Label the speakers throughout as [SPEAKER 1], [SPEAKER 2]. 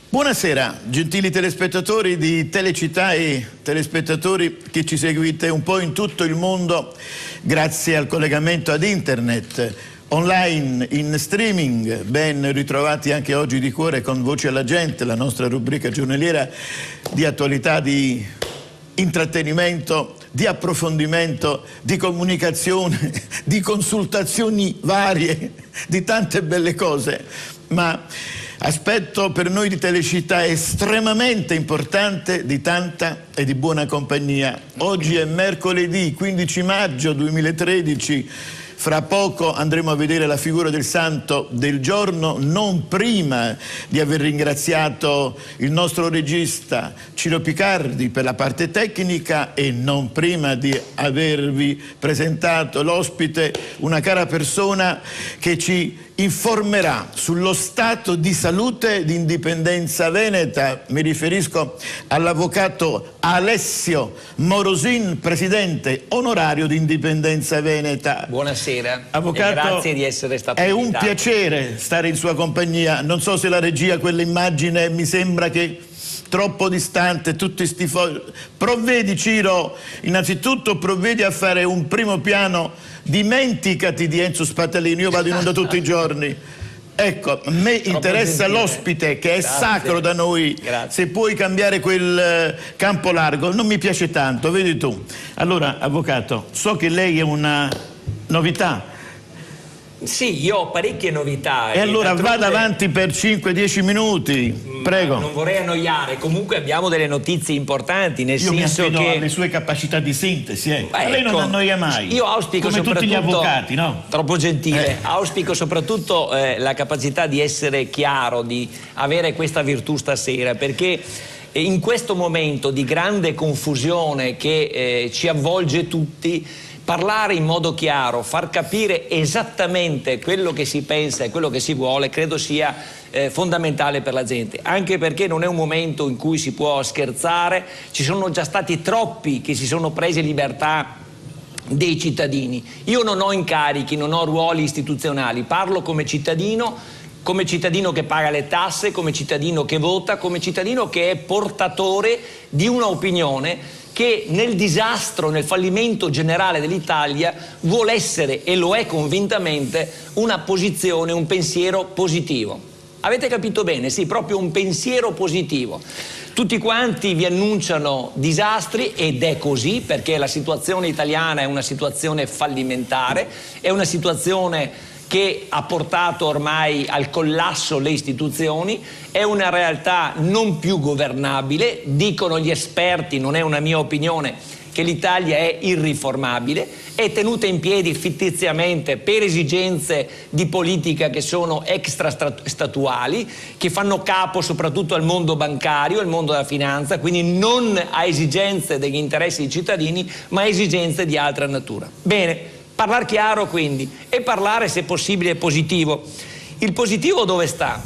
[SPEAKER 1] Buonasera, gentili telespettatori di Telecittà e telespettatori che ci seguite un po' in tutto il mondo grazie al collegamento ad internet, online, in streaming. Ben ritrovati anche oggi di cuore con Voci alla Gente, la nostra rubrica giornaliera di attualità, di intrattenimento, di approfondimento, di comunicazione, di consultazioni varie, di tante belle cose. Ma aspetto per noi di Telecittà estremamente importante di tanta e di buona compagnia. Oggi è mercoledì 15 maggio 2013. Fra poco andremo a vedere la figura del santo del giorno, non prima di aver ringraziato il nostro regista Ciro Picardi per la parte tecnica e non prima di avervi presentato l'ospite, una cara persona che ci informerà sullo stato di salute di Indipendenza Veneta. Mi riferisco all'avvocato Alessio Morosin, presidente onorario di Indipendenza Veneta.
[SPEAKER 2] Buonasera,
[SPEAKER 1] avvocato,
[SPEAKER 2] e grazie di essere stato
[SPEAKER 1] invitato. È
[SPEAKER 2] un
[SPEAKER 1] piacere stare in sua compagnia. Non so se la regia, quell'immagine mi sembra che troppo distante, tutti sti fogli. Provvedi, Ciro, innanzitutto provvedi a fare un primo piano. Dimenticati di Enzo Spatellini, io vado in onda tutti i giorni. Ecco, a me interessa l'ospite che è sacro da noi.
[SPEAKER 2] Grazie.
[SPEAKER 1] Se puoi cambiare quel campo largo, non mi piace tanto, vedi tu. Allora, avvocato, so che lei è una novità.
[SPEAKER 2] Sì, io ho parecchie novità.
[SPEAKER 1] E allora vada avanti per 5-10 minuti, prego.
[SPEAKER 2] Non vorrei annoiare, comunque abbiamo delle notizie importanti, nel
[SPEAKER 1] Io
[SPEAKER 2] senso
[SPEAKER 1] mi affido
[SPEAKER 2] che
[SPEAKER 1] alle sue capacità di sintesi,
[SPEAKER 2] Beh,
[SPEAKER 1] lei non
[SPEAKER 2] ecco,
[SPEAKER 1] annoia mai.
[SPEAKER 2] Io auspico
[SPEAKER 1] come
[SPEAKER 2] soprattutto,
[SPEAKER 1] tutti gli avvocati, no?
[SPEAKER 2] Troppo gentile, auspico soprattutto la capacità di essere chiaro, di avere questa virtù stasera, perché in questo momento di grande confusione che ci avvolge tutti, parlare in modo chiaro, far capire esattamente quello che si pensa e quello che si vuole, credo sia fondamentale per la gente, anche perché non è un momento in cui si può scherzare, ci sono già stati troppi che si sono presi libertà dei cittadini. Io non ho incarichi, non ho ruoli istituzionali, parlo come cittadino che paga le tasse, come cittadino che vota, come cittadino che è portatore di una opinione che nel disastro, nel fallimento generale dell'Italia vuole essere, e lo è convintamente, una posizione, un pensiero positivo. Avete capito bene? Sì, proprio un pensiero positivo. Tutti quanti vi annunciano disastri ed è così, perché la situazione italiana è una situazione fallimentare, è una situazione che ha portato ormai al collasso le istituzioni, è una realtà non più governabile, dicono gli esperti, non è una mia opinione, che l'Italia è irriformabile, è tenuta in piedi fittiziamente per esigenze di politica che sono extrastatuali, che fanno capo soprattutto al mondo bancario, al mondo della finanza, quindi non a esigenze degli interessi dei cittadini, ma a esigenze di altra natura. Bene. Parlare chiaro quindi e parlare se possibile positivo. Il positivo dove sta?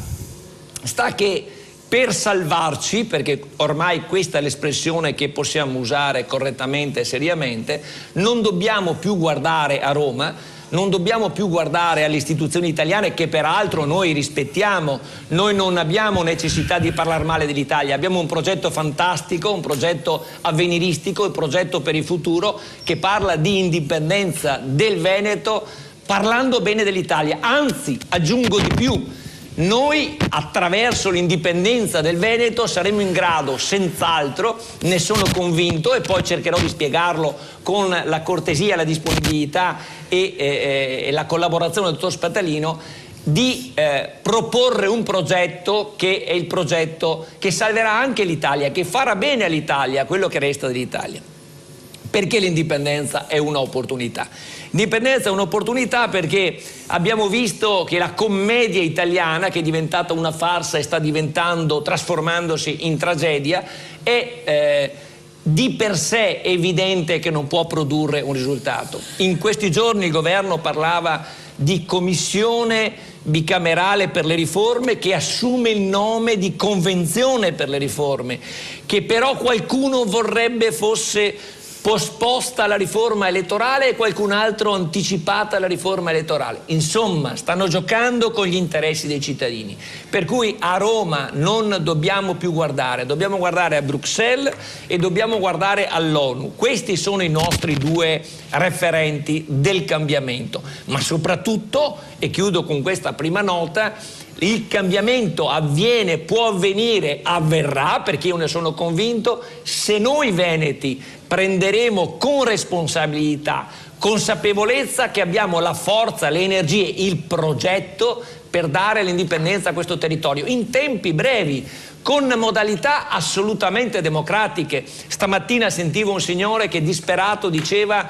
[SPEAKER 2] Sta che per salvarci, perché ormai questa è l'espressione che possiamo usare correttamente e seriamente, non dobbiamo più guardare a Roma, non dobbiamo più guardare alle istituzioni italiane che peraltro noi rispettiamo, noi non abbiamo necessità di parlare male dell'Italia, abbiamo un progetto fantastico, un progetto avveniristico, il progetto per il futuro che parla di indipendenza del Veneto parlando bene dell'Italia, anzi aggiungo di più. Noi attraverso l'indipendenza del Veneto saremo in grado, senz'altro, ne sono convinto e poi cercherò di spiegarlo con la cortesia, la disponibilità e la collaborazione del dottor Spatellino, di proporre un progetto che è il progetto che salverà anche l'Italia, che farà bene all'Italia quello che resta dell'Italia. Perché l'indipendenza è un'opportunità? L'indipendenza è un'opportunità perché abbiamo visto che la commedia italiana, che è diventata una farsa e sta diventando, trasformandosi in tragedia, è di per sé evidente che non può produrre un risultato. In questi giorni il governo parlava di commissione bicamerale per le riforme che assume il nome di convenzione per le riforme, che però qualcuno vorrebbe fosse posposta la riforma elettorale e qualcun altro anticipata la riforma elettorale. Insomma, stanno giocando con gli interessi dei cittadini. Per cui a Roma non dobbiamo più guardare, dobbiamo guardare a Bruxelles e dobbiamo guardare all'ONU. Questi sono i nostri due referenti del cambiamento. Ma soprattutto, e chiudo con questa prima nota, il cambiamento avviene, può avvenire, avverrà, perché io ne sono convinto, se noi veneti prenderemo con responsabilità, consapevolezza che abbiamo la forza, le energie, il progetto per dare l'indipendenza a questo territorio in tempi brevi, con modalità assolutamente democratiche. Stamattina sentivo un signore che disperato diceva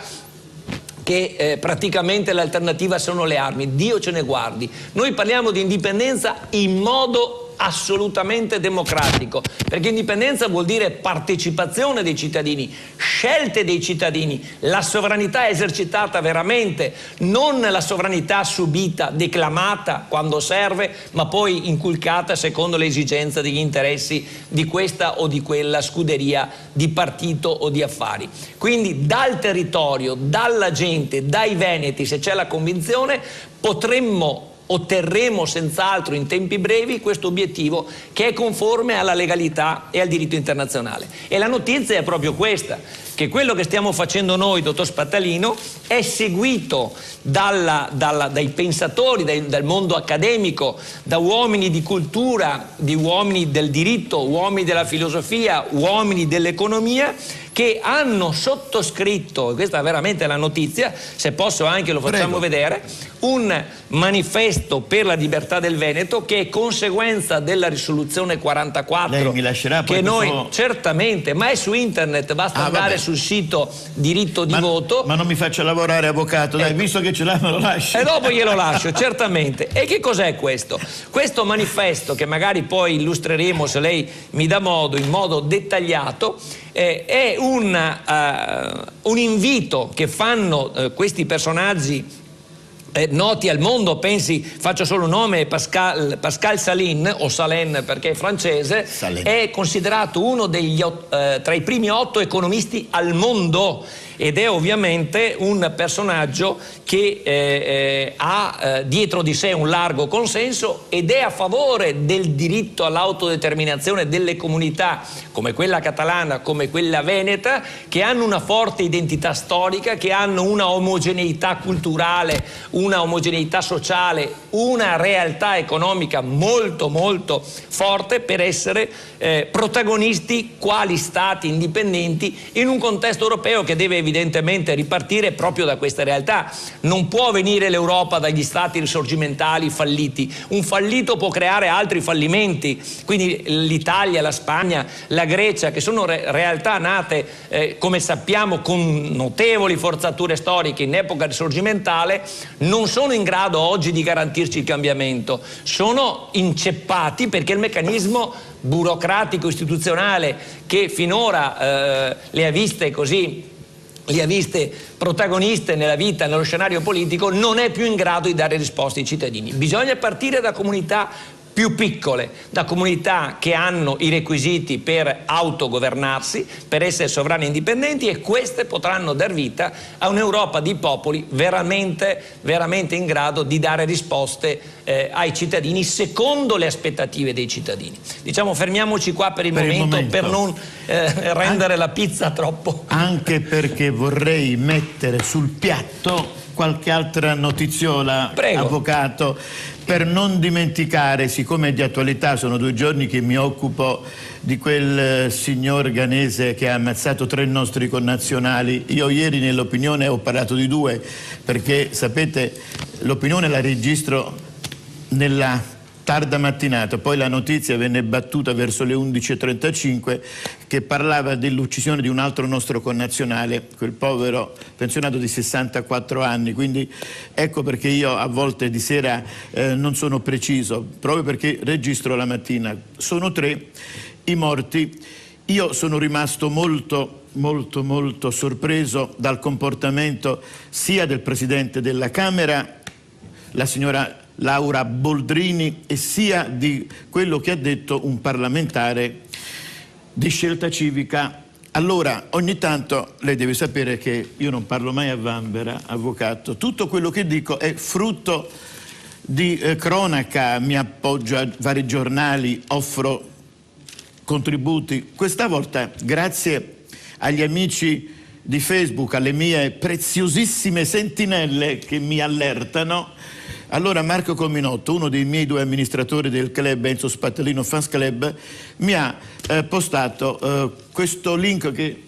[SPEAKER 2] che praticamente l'alternativa sono le armi. Dio ce ne guardi. Noi parliamo di indipendenza in modo assolutamente democratico, perché indipendenza vuol dire partecipazione dei cittadini, scelte dei cittadini, la sovranità esercitata veramente, non la sovranità subita, declamata quando serve, ma poi inculcata secondo le esigenze degli interessi di questa o di quella scuderia di partito o di affari. Quindi dal territorio, dalla gente, dai veneti, se c'è la convinzione, otterremo senz'altro in tempi brevi questo obiettivo che è conforme alla legalità e al diritto internazionale. E la notizia è proprio questa, che quello che stiamo facendo noi, dottor Spattalino, è seguito dai pensatori, dal mondo accademico, da uomini di cultura, di uomini del diritto, uomini della filosofia, uomini dell'economia, che hanno sottoscritto, questa è veramente la notizia, se posso anche lo facciamo vedere, un manifesto per la libertà del Veneto che è conseguenza della risoluzione 44.
[SPEAKER 1] Lei mi lascerà poi
[SPEAKER 2] che noi certamente, ma è su internet, basta andare sul sito diritto di voto.
[SPEAKER 1] Ma non mi faccia lavorare avvocato, dai, visto che ce l'ha me lo lasci.
[SPEAKER 2] E dopo glielo lascio, certamente. E che cos'è questo? Questo manifesto, che magari poi illustreremo, se lei mi dà modo, in modo dettagliato, è un invito che fanno questi personaggi noti al mondo. Pensi, faccio solo un nome, Pascal Salin, o Salin perché è francese, Salin. È considerato uno tra i primi 8 economisti al mondo ed è ovviamente un personaggio che ha dietro di sé un largo consenso ed è a favore del diritto all'autodeterminazione delle comunità come quella catalana, come quella veneta, che hanno una forte identità storica, che hanno una omogeneità culturale, una omogeneità sociale, una realtà economica molto molto forte per essere protagonisti quali stati indipendenti in un contesto europeo che deve evidentemente ripartire proprio da queste realtà. Non può venire l'Europa dagli stati risorgimentali falliti, un fallito può creare altri fallimenti, quindi l'Italia, la Spagna, la Grecia, che sono realtà nate come sappiamo con notevoli forzature storiche in epoca risorgimentale, non sono in grado oggi di garantirci il cambiamento, sono inceppati perché il meccanismo burocratico istituzionale che finora le ha viste protagoniste nella vita, nello scenario politico, non è più in grado di dare risposte ai cittadini. Bisogna partire da comunità più piccole, da comunità che hanno i requisiti per autogovernarsi, per essere sovrani e indipendenti, e queste potranno dar vita a un'Europa di popoli veramente, veramente in grado di dare risposte ai cittadini secondo le aspettative dei cittadini. Diciamo, fermiamoci qua per il momento per non rendere la pizza troppo.
[SPEAKER 1] Anche perché vorrei mettere sul piatto qualche altra notiziola,
[SPEAKER 2] prego,
[SPEAKER 1] avvocato, per non dimenticare, siccome è di attualità, sono 2 giorni che mi occupo di quel signor ghanese che ha ammazzato 3 nostri connazionali. Io ieri nell'opinione ho parlato di 2, perché sapete l'opinione la registro nella tarda mattinata, poi la notizia venne battuta verso le 11:35 che parlava dell'uccisione di un altro nostro connazionale, quel povero pensionato di 64 anni, quindi ecco perché io a volte di sera non sono preciso, proprio perché registro la mattina. Sono 3 i morti. Io sono rimasto molto sorpreso dal comportamento sia del Presidente della Camera, la signora Laura Boldrini, e sia di quello che ha detto un parlamentare di Scelta Civica Allora, ogni tanto lei deve sapere che io non parlo mai a vanvera, avvocato. Tutto quello che dico è frutto di cronaca, mi appoggio a vari giornali, offro contributi. Questa volta, grazie agli amici di Facebook, alle mie preziosissime sentinelle che mi allertano, allora Marco Cominotto, uno dei miei 2 amministratori del club Enzo Spatellino Fans Club, mi ha postato questo link che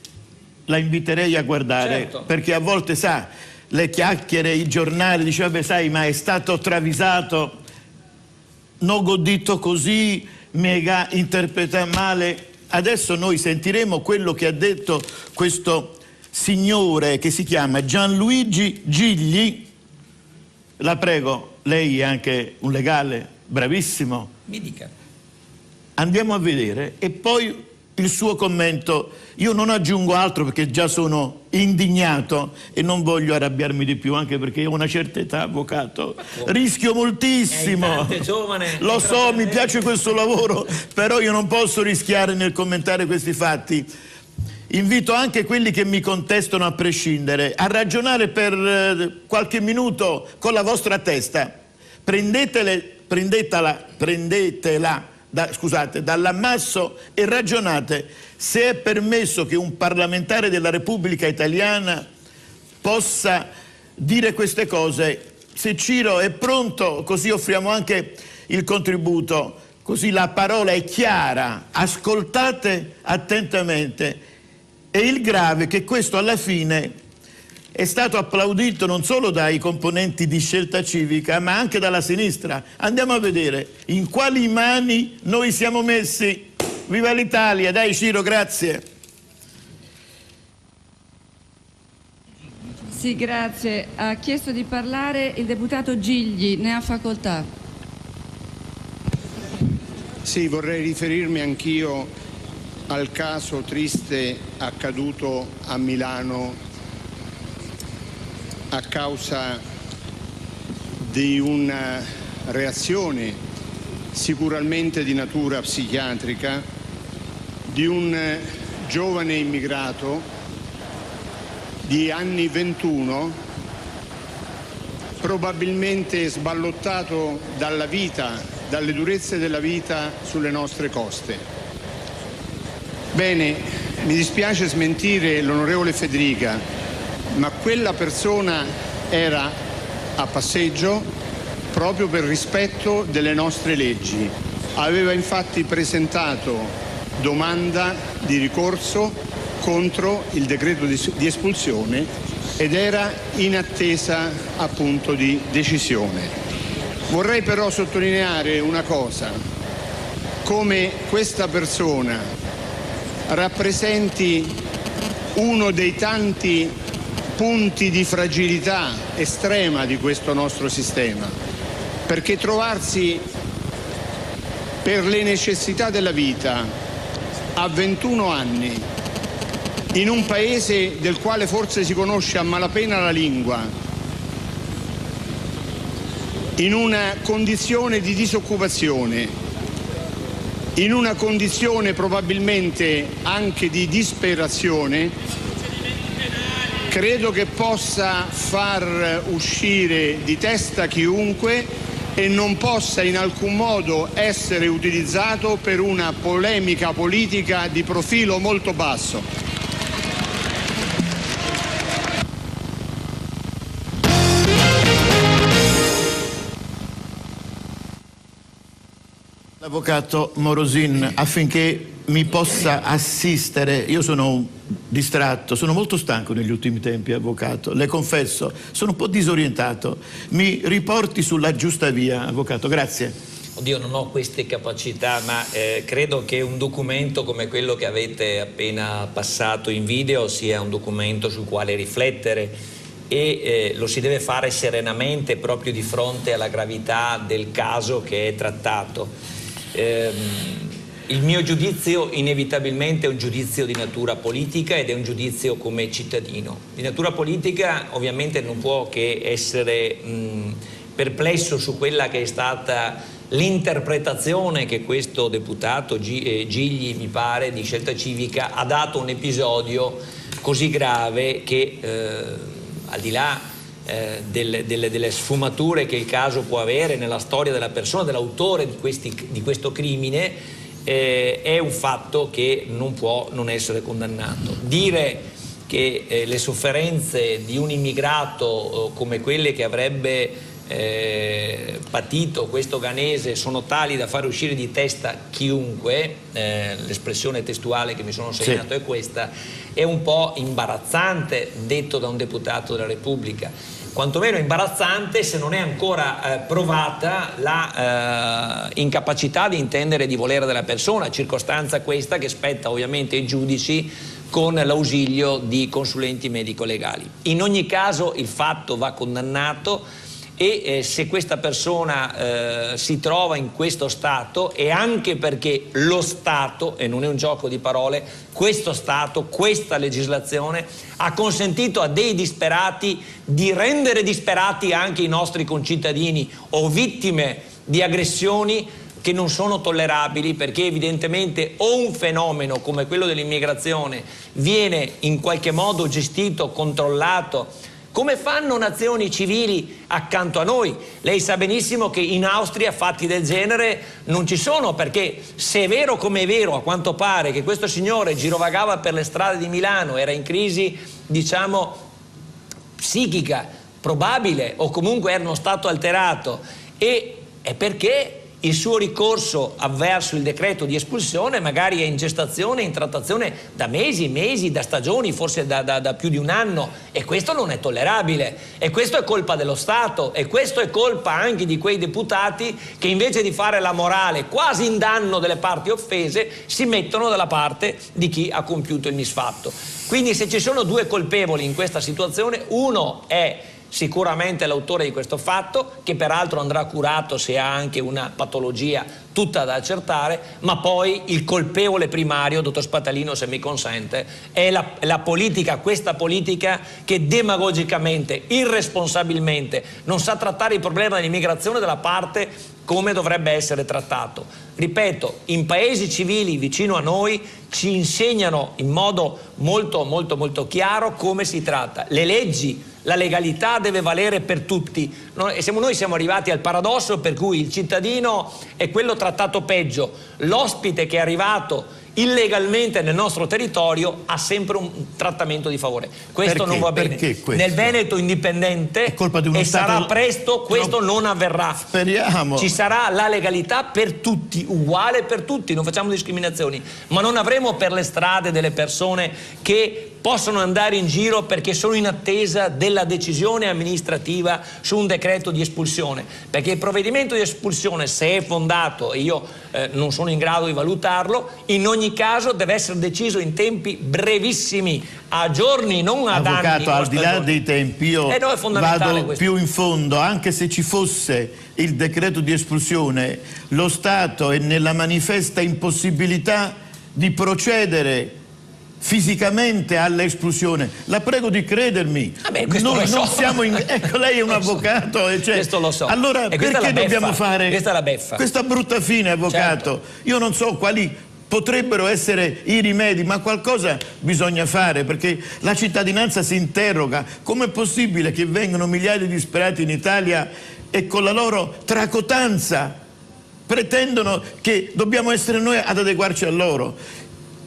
[SPEAKER 1] la inviterei a guardare,
[SPEAKER 2] certo,
[SPEAKER 1] perché a volte sa, le chiacchiere, i giornali, dice vabbè sai, ma è stato travisato, non godito così, mega interpreta male. Adesso noi sentiremo quello che ha detto questo signore che si chiama Gianluigi Gigli. La prego, lei è anche un legale bravissimo.
[SPEAKER 2] Mi dica.
[SPEAKER 1] Andiamo a vedere e poi il suo commento. Io non aggiungo altro perché già sono indignato e non voglio arrabbiarmi di più, anche perché ho una certa età, avvocato. Rischio moltissimo.
[SPEAKER 2] Giovane,
[SPEAKER 1] lo so, mi piace questo lavoro, però io non posso rischiare nel commentare questi fatti. Invito anche quelli che mi contestano a prescindere a ragionare per qualche minuto con la vostra testa. Prendetela dall'ammasso e ragionate se è permesso che un parlamentare della Repubblica Italiana possa dire queste cose. Se Ciro è pronto, così offriamo anche il contributo, così la parola è chiara, ascoltate attentamente. E il grave è che questo alla fine è stato applaudito non solo dai componenti di Scelta Civica, ma anche dalla sinistra. Andiamo a vedere in quali mani noi siamo messi. Viva l'Italia, dai Ciro, grazie.
[SPEAKER 3] Sì, grazie. Ha chiesto di parlare il deputato Gigli, ne ha facoltà.
[SPEAKER 4] Sì, vorrei riferirmi anch'io al caso triste accaduto a Milano a causa di una reazione sicuramente di natura psichiatrica di un giovane immigrato di anni 21, probabilmente sballottato dalla vita, dalle durezze della vita sulle nostre coste. Bene, mi dispiace smentire l'onorevole Federica, ma quella persona era a passeggio proprio per rispetto delle nostre leggi. Aveva infatti presentato domanda di ricorso contro il decreto di espulsione ed era in attesa appunto di decisione. Vorrei però sottolineare una cosa, come questa persona rappresenti uno dei tanti punti di fragilità estrema di questo nostro sistema, perché trovarsi per le necessità della vita a 21 anni in un paese del quale forse si conosce a malapena la lingua, in una condizione di disoccupazione, in una condizione probabilmente anche di disperazione, credo che possa far uscire di testa chiunque e non possa in alcun modo essere utilizzato per una polemica politica di profilo molto basso.
[SPEAKER 1] L'avvocato Morosin, affinché mi possa assistere, io sono distratto, sono molto stanco negli ultimi tempi, avvocato, le confesso, sono un po' disorientato, mi riporti sulla giusta via, avvocato, grazie.
[SPEAKER 2] Oddio, non ho queste capacità, ma credo che un documento come quello che avete appena passato in video sia un documento sul quale riflettere e lo si deve fare serenamente proprio di fronte alla gravità del caso che è trattato. Il mio giudizio inevitabilmente è un giudizio di natura politica ed è un giudizio come cittadino. Di natura politica ovviamente non può che essere perplesso su quella che è stata l'interpretazione che questo deputato Gigli, mi pare, di Scelta Civica, ha dato un episodio così grave che al di là delle sfumature che il caso può avere nella storia della persona, dell'autore di questo crimine, è un fatto che non può non essere condannato. Dire che le sofferenze di un immigrato come quelle che avrebbe patito questo ghanese sono tali da fare uscire di testa chiunque, l'espressione testuale che mi sono segnato è questa, è un po' imbarazzante detto da un deputato della Repubblica, quantomeno imbarazzante se non è ancora provata la incapacità di intendere e di volere della persona, circostanza questa che spetta ovviamente ai giudici con l'ausilio di consulenti medico-legali. In ogni caso il fatto va condannato e se questa persona si trova in questo stato è anche perché lo Stato, e non è un gioco di parole, questo Stato, questa legislazione ha consentito a dei disperati di rendere disperati anche i nostri concittadini o vittime di aggressioni che non sono tollerabili, perché evidentemente o un fenomeno come quello dell'immigrazione viene in qualche modo gestito, controllato, come fanno nazioni civili accanto a noi. Lei sa benissimo che in Austria fatti del genere non ci sono, perché se è vero come è vero, a quanto pare, che questo signore girovagava per le strade di Milano, era in crisi, diciamo, psichica, probabile, o comunque era uno stato alterato, e è perché il suo ricorso avverso il decreto di espulsione magari è in gestazione, in trattazione da mesi, da stagioni, forse da più di un anno, e questo non è tollerabile, e questo è colpa dello Stato, e questo è colpa anche di quei deputati che invece di fare la morale quasi in danno delle parti offese si mettono dalla parte di chi ha compiuto il misfatto. Quindi se ci sono due colpevoli in questa situazione, uno è sicuramente l'autore di questo fatto, che peraltro andrà curato se ha anche una patologia tutta da accertare, ma poi il colpevole primario, dottor Spatalino se mi consente, è la politica, questa politica che demagogicamente, irresponsabilmente non sa trattare il problema dell'immigrazione dalla parte come dovrebbe essere trattato. Ripeto, in paesi civili vicino a noi ci insegnano in modo molto chiaro come si tratta. Le leggi, la legalità deve valere per tutti. Noi siamo arrivati al paradosso per cui il cittadino è quello trattato peggio, l'ospite che è arrivato illegalmente nel nostro territorio ha sempre un trattamento di favore. Questo non va bene. Nel Veneto indipendente, è colpa di uno Stato, sarà presto, questo non avverrà.
[SPEAKER 1] Speriamo.
[SPEAKER 2] Ci sarà la legalità per tutti, uguale per tutti, non facciamo discriminazioni, ma non avremo per le strade delle persone che possono andare in giro perché sono in attesa della decisione amministrativa su un decreto di espulsione, perché il provvedimento di espulsione, se è fondato, e io non sono in grado di valutarlo, in ogni caso deve essere deciso in tempi brevissimi, a giorni, non ad anni.
[SPEAKER 1] Avvocato, al di là dei tempi, io vado più in fondo. Anche se ci fosse il decreto di espulsione, lo Stato è nella manifesta impossibilità di procedere fisicamente all'espulsione. La prego di credermi. Noi non siamo ecco, lei è un avvocato, cioè,
[SPEAKER 2] questo lo so.
[SPEAKER 1] Allora perché dobbiamo fare questa brutta fine, avvocato?
[SPEAKER 2] Certo.
[SPEAKER 1] Io non so quali potrebbero essere i rimedi, ma qualcosa bisogna fare, perché la cittadinanza si interroga: com'è possibile che vengano migliaia di disperati in Italia e con la loro tracotanza pretendono che dobbiamo essere noi ad adeguarci a loro?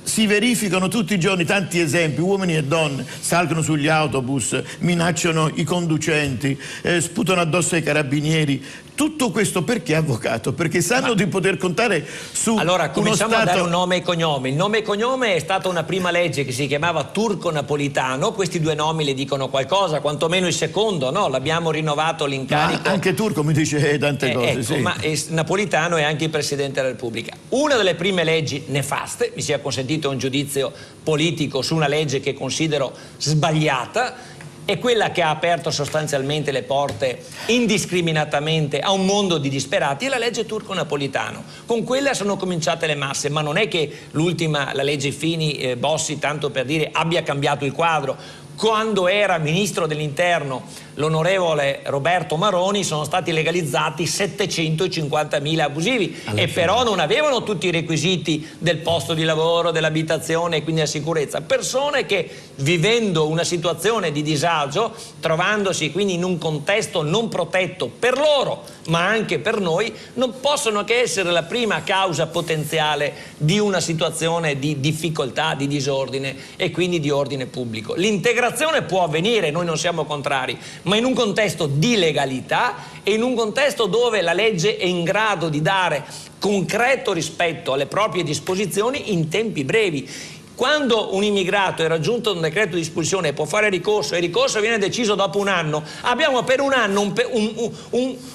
[SPEAKER 1] Si verificano tutti i giorni tanti esempi: uomini e donne salgono sugli autobus, minacciano i conducenti, sputano addosso ai carabinieri. Tutto questo perché, avvocato? Perché sanno di poter contare su
[SPEAKER 2] allora cominciamo
[SPEAKER 1] uno Stato...
[SPEAKER 2] a dare un nome e cognome. Il nome e cognome è stata una prima legge che si chiamava Turco-Napolitano. Questi due nomi le dicono qualcosa, quantomeno il secondo, no? L'abbiamo rinnovato l'incarico.
[SPEAKER 1] Ma anche Turco mi dice tante cose,
[SPEAKER 2] ecco,
[SPEAKER 1] sì.
[SPEAKER 2] Ma Napolitano è anche il Presidente della Repubblica. Una delle prime leggi nefaste, mi sia consentito un giudizio politico su una legge che considero sbagliata, è quella che ha aperto sostanzialmente le porte indiscriminatamente a un mondo di disperati, è la legge Turco-Napolitano. Con quella sono cominciate le masse, ma non è che l'ultima, la legge Fini-Bossi, tanto per dire, abbia cambiato il quadro. Quando era ministro dell'Interno l'onorevole Roberto Maroni sono stati legalizzati 750.000 abusivi e però non avevano tutti i requisiti del posto di lavoro, dell'abitazione e quindi la sicurezza. Persone che vivendo una situazione di disagio, trovandosi quindi in un contesto non protetto per loro ma anche per noi, non possono che essere la prima causa potenziale di una situazione di difficoltà, di disordine e quindi di ordine pubblico. L'integrazione può avvenire, noi non siamo contrari, ma in un contesto di legalità e in un contesto dove la legge è in grado di dare concreto rispetto alle proprie disposizioni in tempi brevi. Quando un immigrato è raggiunto da un decreto di espulsione e può fare ricorso e il ricorso viene deciso dopo un anno, abbiamo per un anno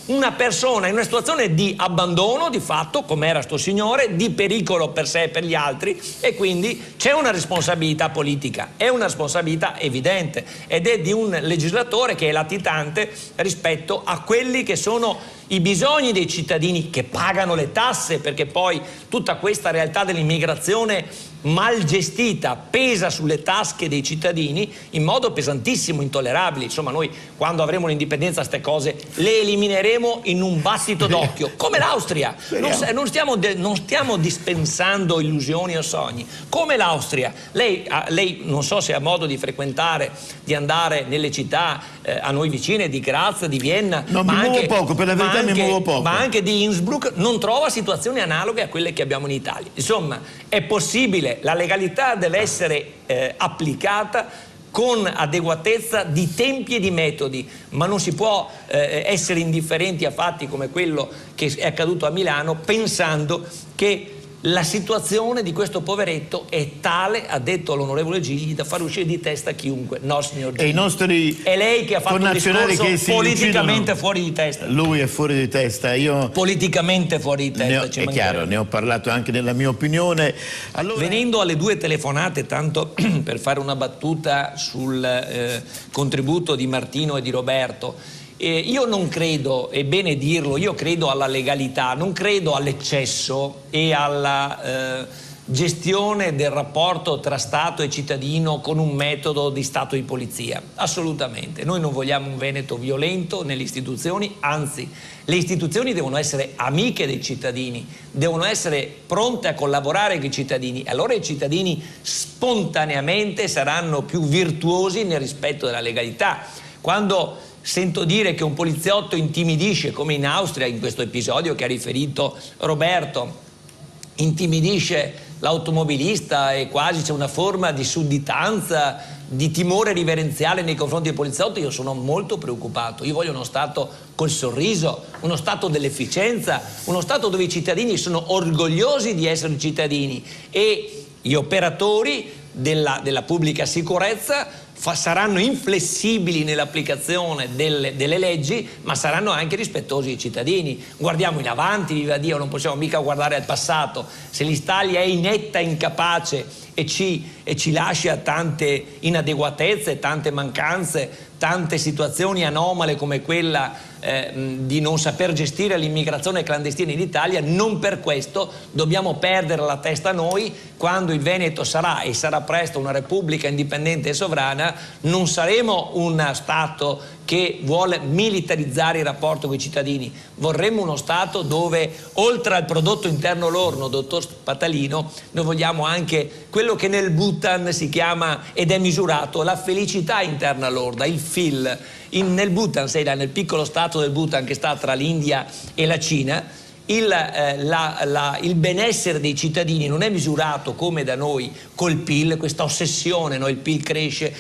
[SPEAKER 2] una persona in una situazione di abbandono di fatto, come era sto signore, di pericolo per sé e per gli altri, e quindi c'è una responsabilità politica, è una responsabilità evidente ed è di un legislatore che è latitante rispetto a quelli che sono i bisogni dei cittadini che pagano le tasse, perché poi tutta questa realtà dell'immigrazione mal gestita pesa sulle tasche dei cittadini in modo pesantissimo, intollerabile. Insomma, noi quando avremo l'indipendenza queste cose le elimineremo in un battito d'occhio, come l'Austria. Non stiamo dispensando illusioni o sogni, come l'Austria. Lei non so se ha modo di frequentare, di andare nelle città a noi vicine, di Graz, di Vienna,
[SPEAKER 1] no, ma anche poco, per la verità mi muovo poco,
[SPEAKER 2] ma anche di Innsbruck, non trova situazioni analoghe a quelle che abbiamo in Italia. Insomma, è possibile, la legalità deve essere applicata con adeguatezza di tempi e di metodi, ma non si può essere indifferenti a fatti come quello che è accaduto a Milano, pensando che la situazione di questo poveretto è tale, ha detto l'onorevole Gigli, da far uscire di testa chiunque. No, signor Gigli.
[SPEAKER 1] E i nostri
[SPEAKER 2] è lei che ha fatto un discorso politicamente fuori di testa.
[SPEAKER 1] Lui è fuori di testa. Io
[SPEAKER 2] politicamente fuori di testa.
[SPEAKER 1] È chiaro, ne ho parlato anche nella mia opinione. Allora...
[SPEAKER 2] Venendo alle due telefonate, tanto per fare una battuta sul contributo di Martino e di Roberto, io non credo, è bene dirlo, io credo alla legalità, non credo all'eccesso e alla gestione del rapporto tra Stato e cittadino con un metodo di Stato di polizia. Assolutamente. Noi non vogliamo un Veneto violento nelle istituzioni, anzi, le istituzioni devono essere amiche dei cittadini, devono essere pronte a collaborare con i cittadini. Allora i cittadini spontaneamente saranno più virtuosi nel rispetto della legalità. Quando sento dire che un poliziotto intimidisce, come in Austria in questo episodio che ha riferito Roberto, intimidisce l'automobilista e quasi c'è una forma di sudditanza, di timore riverenziale nei confronti del poliziotto, io sono molto preoccupato. Io voglio uno Stato col sorriso, uno Stato dell'efficienza, uno Stato dove i cittadini sono orgogliosi di essere cittadini e gli operatori della pubblica sicurezza saranno inflessibili nell'applicazione delle leggi, ma saranno anche rispettosi dei cittadini. Guardiamo in avanti, viva Dio, non possiamo mica guardare al passato. Se l'Italia è inetta, incapace e ci lascia tante inadeguatezze, tante mancanze, tante situazioni anomale come quella di non saper gestire l'immigrazione clandestina in Italia, non per questo dobbiamo perdere la testa noi. Quando il Veneto sarà, e sarà presto, una repubblica indipendente e sovrana, non saremo un Stato che vuole militarizzare il rapporto con i cittadini. Vorremmo uno Stato dove, oltre al prodotto interno lordo, dottor Patalino, noi vogliamo anche quello che nel Bhutan si chiama ed è misurato la felicità interna lorda, il FIL. Nel Bhutan, nel piccolo Stato del Bhutan che sta tra l'India e la Cina, il benessere dei cittadini non è misurato come da noi col PIL, questa ossessione, no? Il PIL cresce,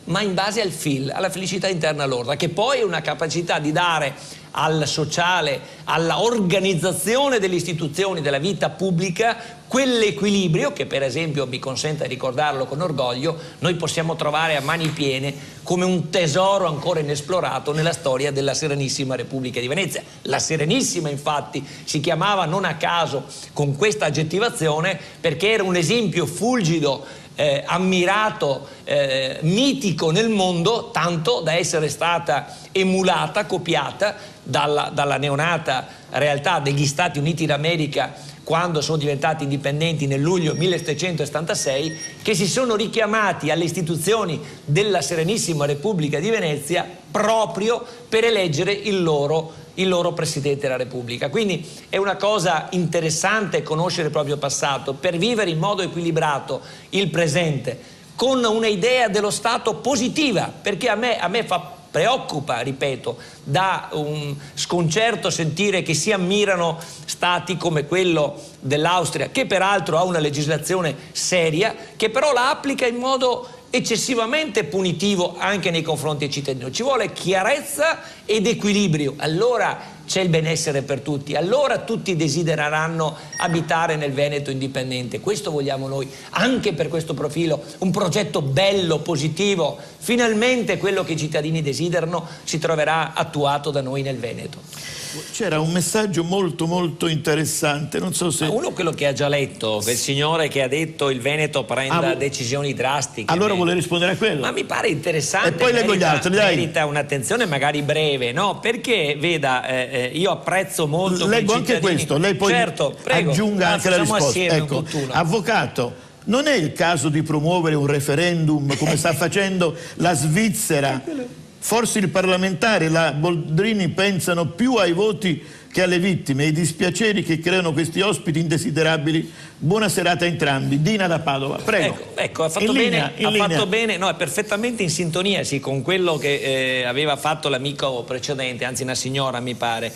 [SPEAKER 2] ma in base al FIL, alla felicità interna lorda, che poi è una capacità di dare al sociale, alla organizzazione delle istituzioni, della vita pubblica, quell'equilibrio che, per esempio, mi consenta di ricordarlo con orgoglio, noi possiamo trovare a mani piene come un tesoro ancora inesplorato nella storia della Serenissima Repubblica di Venezia. La Serenissima, infatti, si chiamava non a caso con questa aggettivazione perché era un esempio fulgido, ammirato, mitico nel mondo, tanto da essere stata emulata, copiata dalla neonata realtà degli Stati Uniti d'America quando sono diventati indipendenti nel luglio 1776, che si sono richiamati alle istituzioni della Serenissima Repubblica di Venezia proprio per eleggere il loro Presidente della Repubblica. Quindi è una cosa interessante conoscere il proprio passato per vivere in modo equilibrato il presente, con un'idea dello Stato positiva, perché a me preoccupa, ripeto, da un sconcerto sentire che si ammirano stati come quello dell'Austria, che peraltro ha una legislazione seria, che però la applica in modo eccessivamente punitivo anche nei confronti del cittadino. Ci vuole chiarezza ed equilibrio, allora c'è il benessere per tutti, allora tutti desidereranno abitare nel Veneto indipendente. Questo vogliamo noi, anche per questo profilo, un progetto bello, positivo. Finalmente quello che i cittadini desiderano si troverà attuato da noi nel Veneto.
[SPEAKER 1] C'era un messaggio molto molto interessante, non so se...
[SPEAKER 2] Uno quello che ha già letto, quel signore che ha detto il Veneto prenda decisioni drastiche.
[SPEAKER 1] Allora vuole rispondere a quello?
[SPEAKER 2] Ma mi pare interessante.
[SPEAKER 1] E poi leggo gli altri, dai.
[SPEAKER 2] Merita un'attenzione magari breve, no? Perché, veda, io apprezzo molto...
[SPEAKER 1] Leggo anche questo, lei poi aggiunga anche la risposta. Ecco, avvocato, non è il caso di promuovere un referendum come sta facendo la Svizzera? Forse il parlamentare e la Boldrini pensano più ai voti che alle vittime, ai dispiaceri che creano questi ospiti indesiderabili. Buona serata a entrambi. Dina da Padova, prego.
[SPEAKER 2] Ecco, ha fatto bene, no, è perfettamente in sintonia con quello che aveva fatto l'amico precedente, anzi una signora mi pare.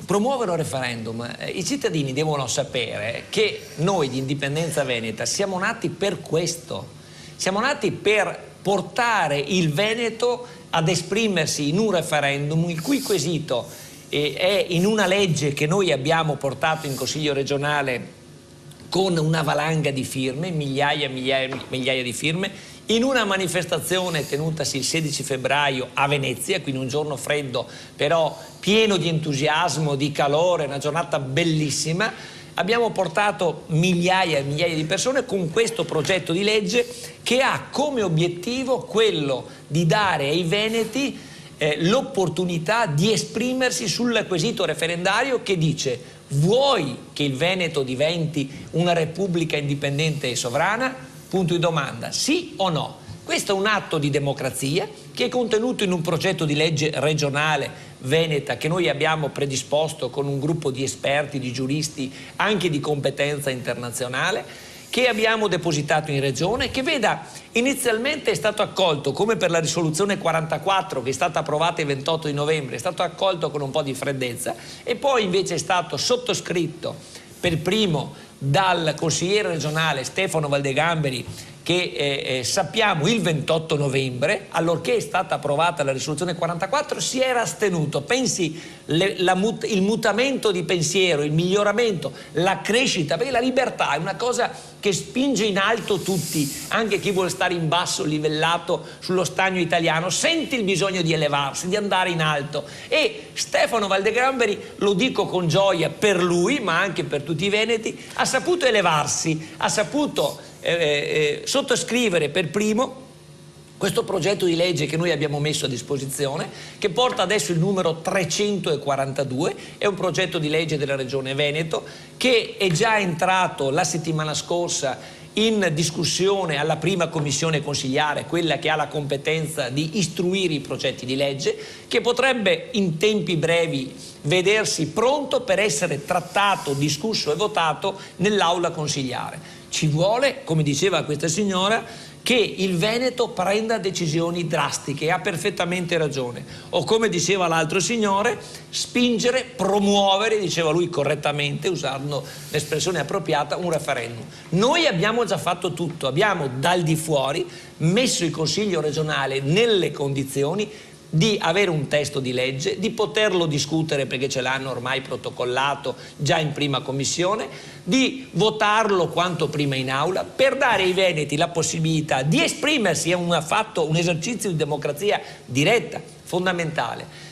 [SPEAKER 2] Promuovere un referendum, i cittadini devono sapere che noi di Indipendenza Veneta siamo nati per questo, siamo nati per portare il Veneto ad esprimersi in un referendum il cui quesito è in una legge che noi abbiamo portato in Consiglio regionale con una valanga di firme, migliaia di firme, in una manifestazione tenutasi il 16 febbraio a Venezia, quindi un giorno freddo però pieno di entusiasmo, di calore, una giornata bellissima. Abbiamo portato migliaia e migliaia di persone con questo progetto di legge che ha come obiettivo quello di dare ai veneti l'opportunità di esprimersi sul quesito referendario che dice: vuoi che il Veneto diventi una repubblica indipendente e sovrana? Punto di domanda, sì o no? Questo è un atto di democrazia che è contenuto in un progetto di legge regionale veneta che noi abbiamo predisposto con un gruppo di esperti, di giuristi, anche di competenza internazionale, che abbiamo depositato in regione, che veda, inizialmente è stato accolto come per la risoluzione 44 che è stata approvata il 28 di novembre, è stato accolto con un po' di freddezza e poi invece è stato sottoscritto per primo dal consigliere regionale Stefano Valdegamberi, che sappiamo il 28 novembre, allorché è stata approvata la risoluzione 44, si era astenuto. Pensi il mutamento di pensiero, il miglioramento, la crescita, perché la libertà è una cosa che spinge in alto tutti, anche chi vuole stare in basso, livellato sullo stagno italiano, sente il bisogno di elevarsi, di andare in alto. E Stefano Valdegamberi, lo dico con gioia per lui, ma anche per tutti i veneti, ha saputo elevarsi, ha saputo sottoscrivere per primo questo progetto di legge che noi abbiamo messo a disposizione, che porta adesso il numero 342, è un progetto di legge della Regione Veneto che è già entrato la settimana scorsa in discussione alla prima commissione consigliare, quella che ha la competenza di istruire i progetti di legge, che potrebbe in tempi brevi vedersi pronto per essere trattato, discusso e votato nell'aula consigliare. Ci vuole, come diceva questa signora, che il Veneto prenda decisioni drastiche, ha perfettamente ragione. O come diceva l'altro signore, spingere, promuovere, diceva lui correttamente, usando l'espressione appropriata, un referendum. Noi abbiamo già fatto tutto, abbiamo dal di fuori messo il Consiglio regionale nelle condizioni di avere un testo di legge, di poterlo discutere perché ce l'hanno ormai protocollato già in prima commissione, di votarlo quanto prima in aula per dare ai veneti la possibilità di esprimersi. È un esercizio di democrazia diretta, fondamentale.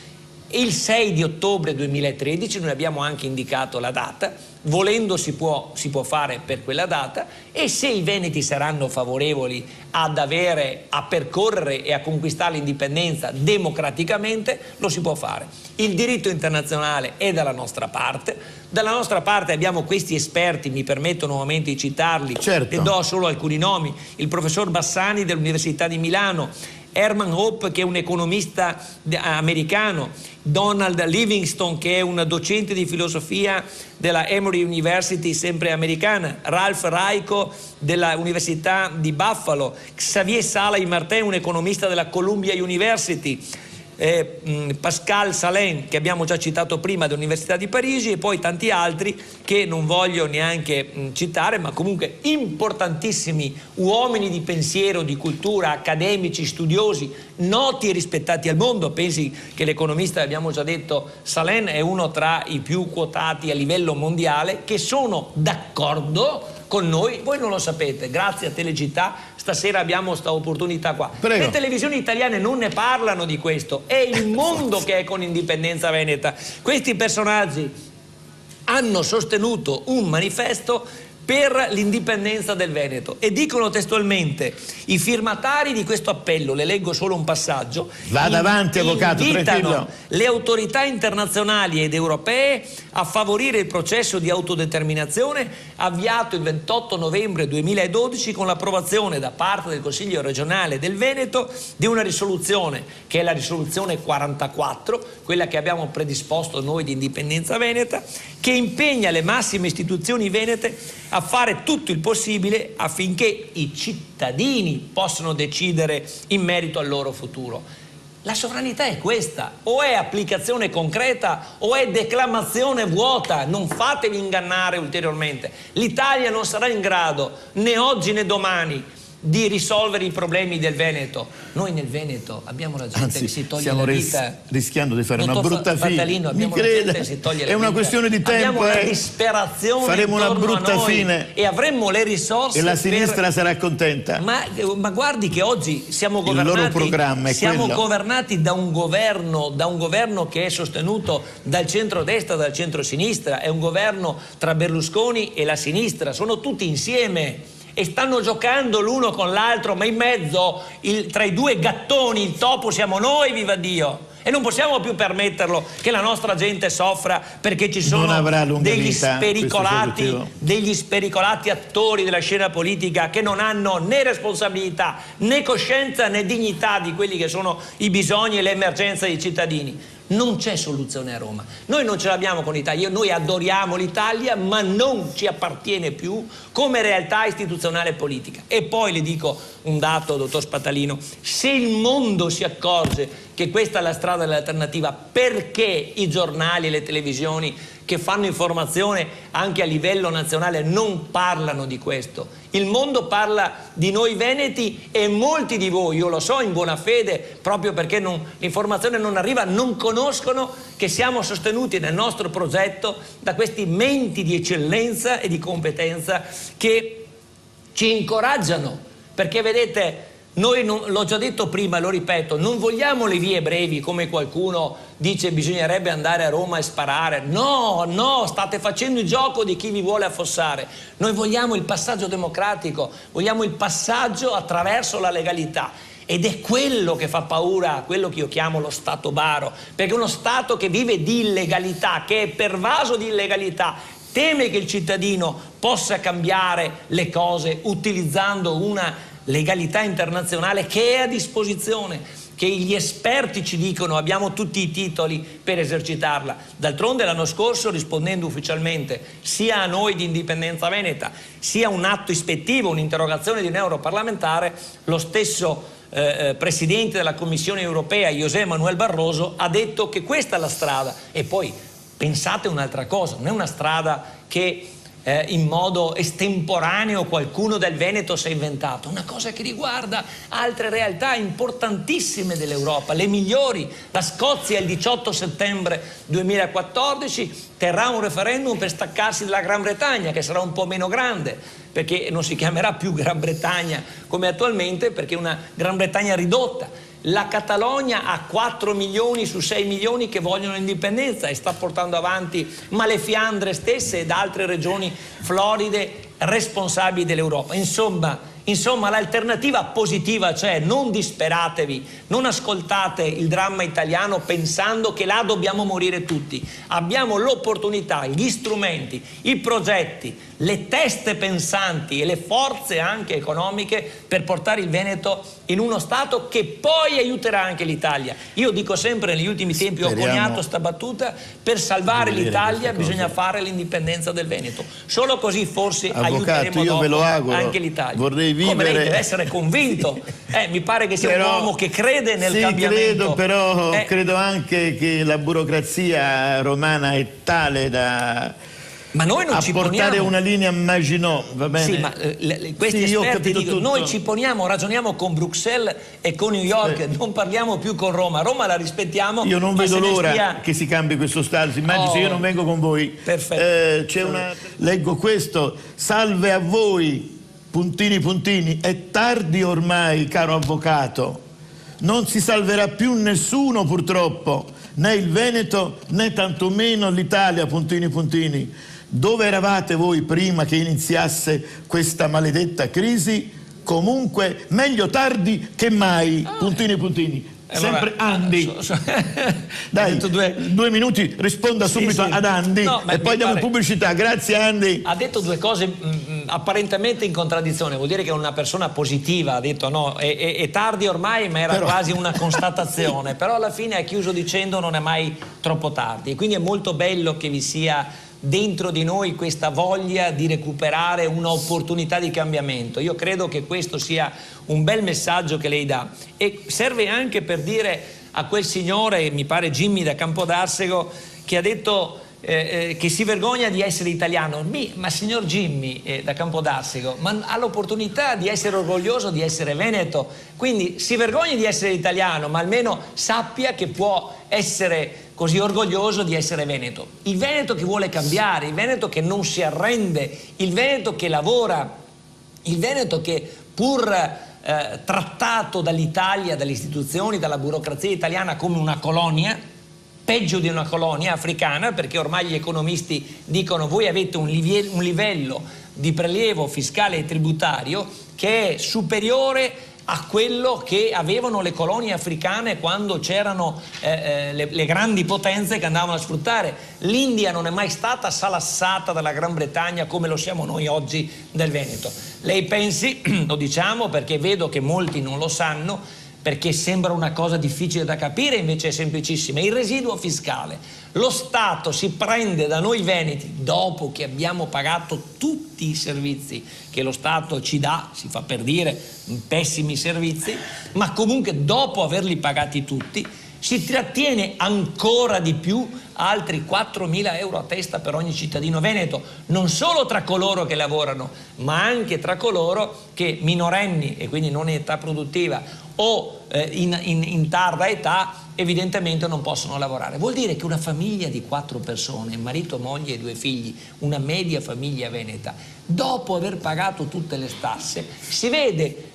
[SPEAKER 2] Il 6 di ottobre 2013 noi abbiamo anche indicato la data, volendo si può fare per quella data, e se i veneti saranno favorevoli a percorrere e a conquistare l'indipendenza democraticamente, lo si può fare. Il diritto internazionale è dalla nostra parte abbiamo questi esperti, mi permetto nuovamente di citarli,
[SPEAKER 1] certo.
[SPEAKER 2] Ne do solo alcuni nomi: il professor Bassani dell'Università di Milano, Herman Hoppe, che è un economista americano, Donald Livingstone, che è un docente di filosofia della Emory University, sempre americana, Ralph Raico della Università di Buffalo, Xavier Sala-Martin, un economista della Columbia University, Pascal Salin, che abbiamo già citato prima, dell'Università di Parigi, e poi tanti altri che non voglio neanche citare, ma comunque importantissimi uomini di pensiero, di cultura, accademici, studiosi, noti e rispettati al mondo. Pensi che l'economista, abbiamo già detto, Salin è uno tra i più quotati a livello mondiale, che sono d'accordo con noi. Voi non lo sapete, grazie a Telecittà stasera abbiamo questa opportunità qua.
[SPEAKER 1] Prego.
[SPEAKER 2] Le televisioni italiane non ne parlano di questo, è il mondo che è con Indipendenza Veneta. Questi personaggi hanno sostenuto un manifesto per l'indipendenza del Veneto e dicono testualmente: i firmatari di questo appello, le leggo solo un passaggio,
[SPEAKER 1] vada avanti, avvocato,
[SPEAKER 2] invitano
[SPEAKER 1] tranquillo,
[SPEAKER 2] le autorità internazionali ed europee a favorire il processo di autodeterminazione avviato il 28 novembre 2012 con l'approvazione da parte del Consiglio regionale del Veneto di una risoluzione, che è la risoluzione 44, quella che abbiamo predisposto noi di Indipendenza Veneta, che impegna le massime istituzioni venete a fare tutto il possibile affinché i cittadini possano decidere in merito al loro futuro. La sovranità è questa, o è applicazione concreta o è declamazione vuota, non fatevi ingannare ulteriormente. L'Italia non sarà in grado, né oggi né domani, di risolvere i problemi del Veneto. Noi nel Veneto abbiamo la gente che si toglie la vita.
[SPEAKER 1] Stiamo rischiando di fare una
[SPEAKER 2] Dottor
[SPEAKER 1] brutta fine. Mi creda,
[SPEAKER 2] che si toglie la
[SPEAKER 1] è una
[SPEAKER 2] vita.
[SPEAKER 1] questione di tempo.
[SPEAKER 2] Abbiamo una disperazione,
[SPEAKER 1] faremo una brutta fine
[SPEAKER 2] e avremmo le risorse
[SPEAKER 1] e la sinistra sarà contenta.
[SPEAKER 2] Ma guardi che oggi siamo
[SPEAKER 1] Il loro programma è
[SPEAKER 2] siamo
[SPEAKER 1] quello.
[SPEAKER 2] governati da un governo che è sostenuto dal centro-destra, dal centro-sinistra, è un governo tra Berlusconi e la sinistra, sono tutti insieme e stanno giocando l'uno con l'altro, ma in mezzo, tra i due gattoni, il topo siamo noi, viva Dio! E non possiamo più permetterlo che la nostra gente soffra perché ci sono degli spericolati attori della scena politica che non hanno né responsabilità, né coscienza, né dignità di quelli che sono i bisogni e le emergenze dei cittadini. Non c'è soluzione a Roma. Noi non ce l'abbiamo con l'Italia, noi adoriamo l'Italia, ma non ci appartiene più come realtà istituzionale e politica. E poi le dico un dato, dottor Spatalino: se il mondo si accorge che questa è la strada dell'alternativa, perché i giornali e le televisioni che fanno informazione anche a livello nazionale non parlano di questo? Il mondo parla di noi veneti e molti di voi, io lo so in buona fede, proprio perché l'informazione non arriva, non conoscono che siamo sostenuti nel nostro progetto da questi menti di eccellenza e di competenza che ci incoraggiano, perché vedete, noi l'ho già detto prima, lo ripeto, non vogliamo le vie brevi come qualcuno dice bisognerebbe andare a Roma e sparare. No, state facendo il gioco di chi vi vuole affossare. Noi vogliamo il passaggio democratico, vogliamo il passaggio attraverso la legalità. Ed è quello che fa paura, quello che io chiamo lo Stato baro, perché uno Stato che vive di illegalità, che è pervaso di illegalità, teme che il cittadino possa cambiare le cose utilizzando una legalità internazionale che è a disposizione, che gli esperti ci dicono abbiamo tutti i titoli per esercitarla. D'altronde l'anno scorso, rispondendo ufficialmente sia a noi di Indipendenza Veneta, sia un atto ispettivo, un'interrogazione di un europarlamentare, lo stesso Presidente della Commissione Europea, José Manuel Barroso, ha detto che questa è la strada. E poi pensate un'altra cosa, non è una strada che in modo estemporaneo qualcuno del Veneto si è inventato, una cosa che riguarda altre realtà importantissime dell'Europa, le migliori. La Scozia il 18 settembre 2014 terrà un referendum per staccarsi dalla Gran Bretagna, che sarà un po' meno grande, perché non si chiamerà più Gran Bretagna come attualmente, perché è una Gran Bretagna ridotta. La Catalogna ha 4 milioni su 6 milioni che vogliono l'indipendenza e sta portando avanti, ma le Fiandre stesse ed altre regioni floride responsabili dell'Europa. Insomma, Insomma, l'alternativa positiva c'è, non disperatevi, non ascoltate il dramma italiano pensando che là dobbiamo morire tutti. Abbiamo l'opportunità, gli strumenti, i progetti, le teste pensanti e le forze anche economiche per portare il Veneto in uno stato che poi aiuterà anche l'Italia. Io dico sempre, negli ultimi tempi ho coniato sta battuta: per salvare l'Italia bisogna fare l'indipendenza del Veneto. Solo così forse aiuteremo
[SPEAKER 1] io ve lo auguro,
[SPEAKER 2] anche l'Italia.
[SPEAKER 1] Vorrei vivere...
[SPEAKER 2] Come lei deve essere convinto. Mi pare che sia un uomo che crede nel cambiamento.
[SPEAKER 1] Credo, però credo anche che la burocrazia romana è tale da...
[SPEAKER 2] Ma noi non ci
[SPEAKER 1] portare
[SPEAKER 2] poniamo
[SPEAKER 1] una linea Maginot, va bene?
[SPEAKER 2] Sì, ma questi esperti dicono: noi ci poniamo, ragioniamo con Bruxelles e con New York, non parliamo più con Roma. Roma la rispettiamo.
[SPEAKER 1] Io non vedo l'ora che si cambi questo stato. Immagini se io non vengo con voi.
[SPEAKER 2] Perfetto.
[SPEAKER 1] Leggo questo: salve a voi, puntini puntini, è tardi ormai, caro avvocato. Non si salverà più nessuno, purtroppo, né il Veneto né tantomeno l'Italia, puntini puntini. Dove eravate voi prima che iniziasse questa maledetta crisi? Comunque meglio tardi che mai, puntini puntini. Sempre Andy. Dai, 2 minuti, risponda subito ad Andy e poi diamo pubblicità. Grazie Andy.
[SPEAKER 2] Ha detto 2 cose apparentemente in contraddizione, vuol dire che è una persona positiva, ha detto no, è tardi ormai, ma era quasi una constatazione, però alla fine ha chiuso dicendo non è mai troppo tardi, e quindi è molto bello che vi sia dentro di noi questa voglia di recuperare un'opportunità di cambiamento. Io credo che questo sia un bel messaggio che lei dà, e serve anche per dire a quel signore, mi pare Jimmy da Campodarsego, che ha detto che si vergogna di essere italiano. Ma signor Jimmy da Campodarsego, ma ha l'opportunità di essere orgoglioso di essere veneto, quindi si vergogna di essere italiano, ma almeno sappia che può essere così orgoglioso di essere veneto. Il Veneto che vuole cambiare, il Veneto che non si arrende, il Veneto che lavora, il Veneto che pur trattato dall'Italia, dalle istituzioni, dalla burocrazia italiana come una colonia, peggio di una colonia africana, perché ormai gli economisti dicono: voi avete un livello di prelievo fiscale e tributario che è superiore a quello che avevano le colonie africane quando c'erano le grandi potenze che andavano a sfruttare. L'India non è mai stata salassata dalla Gran Bretagna come lo siamo noi oggi del Veneto. Lei pensi, lo diciamo perché vedo che molti non lo sanno, perché sembra una cosa difficile da capire, invece è semplicissima: il residuo fiscale. Lo Stato si prende da noi veneti, dopo che abbiamo pagato tutti i servizi che lo Stato ci dà, si fa per dire pessimi servizi, ma comunque dopo averli pagati tutti si trattiene ancora di più altri 4.000 euro a testa per ogni cittadino veneto, non solo tra coloro che lavorano, ma anche tra coloro che, minorenni e quindi non in età produttiva o in tarda età, evidentemente non possono lavorare. Vuol dire che una famiglia di 4 persone, marito, moglie e 2 figli, una media famiglia veneta, dopo aver pagato tutte le tasse, si vede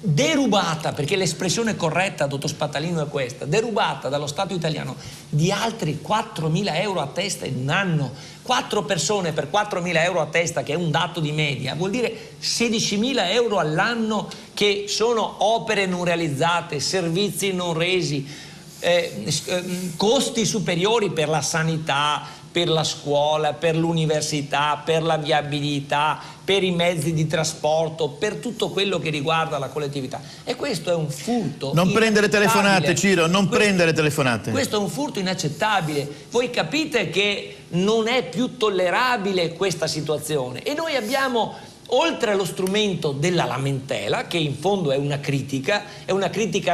[SPEAKER 2] derubata, perché l'espressione corretta, dottor Spattalino, è questa: derubata dallo Stato italiano di altri 4.000 euro a testa in un anno. 4 persone per 4.000 euro a testa, che è un dato di media, vuol dire 16.000 euro all'anno, che sono opere non realizzate, servizi non resi, costi superiori per la sanità, per la scuola, per l'università, per la viabilità, per i mezzi di trasporto, per tutto quello che riguarda la collettività. E questo è un furto.
[SPEAKER 1] Non prendere telefonate, Ciro, non prendere telefonate.
[SPEAKER 2] Questo è un furto inaccettabile. Voi capite che non è più tollerabile questa situazione, e noi abbiamo, oltre allo strumento della lamentela, che in fondo è una critica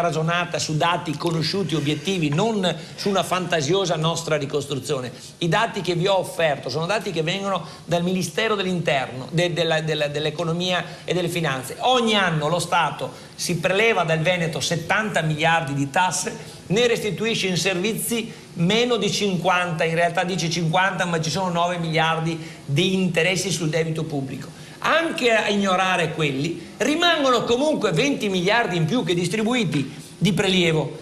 [SPEAKER 2] ragionata su dati conosciuti, obiettivi, non su una fantasiosa nostra ricostruzione. I dati che vi ho offerto sono dati che vengono dal Ministero dell'Interno, dell'Economia e delle Finanze. Ogni anno lo Stato si preleva dal Veneto 70 miliardi di tasse, ne restituisce in servizi meno di 50, in realtà dice 50, ma ci sono 9 miliardi di interessi sul debito pubblico. Anche a ignorare quelli, rimangono comunque 20 miliardi in più che distribuiti di prelievo,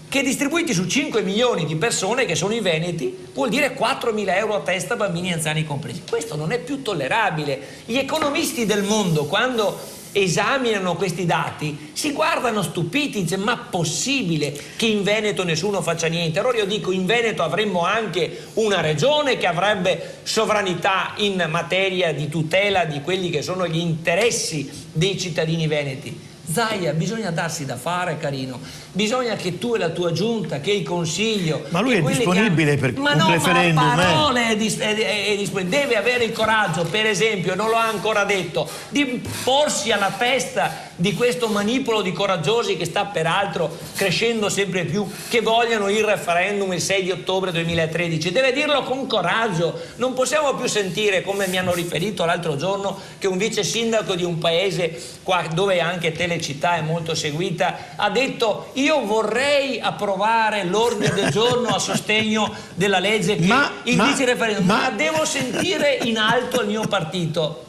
[SPEAKER 2] che distribuiti su 5 milioni di persone che sono i veneti, vuol dire 4.000 euro a testa, bambini e anziani compresi. Questo non è più tollerabile. Gli economisti del mondo, quando esaminano questi dati si guardano stupiti, dice ma possibile che in Veneto nessuno faccia niente? Allora io dico, in Veneto avremmo anche una regione che avrebbe sovranità in materia di tutela di quelli che sono gli interessi dei cittadini veneti. Zaia, bisogna darsi da fare, carino, bisogna che tu e la tua giunta, che il Consiglio,
[SPEAKER 1] ma lui è disponibile per un referendum,
[SPEAKER 2] ma a parole è disponibile, deve avere il coraggio, per esempio, non lo ha ancora detto, di porsi alla testa di questo manipolo di coraggiosi che sta peraltro crescendo sempre più, che vogliono il referendum il 6 di ottobre 2013, deve dirlo con coraggio. Non possiamo più sentire, come mi hanno riferito l'altro giorno, che un vice sindaco di un paese qua dove anche Telecittà è molto seguita ha detto: io vorrei approvare l'ordine del giorno a sostegno della legge che indici il referendum, ma devo sentire in alto il mio partito.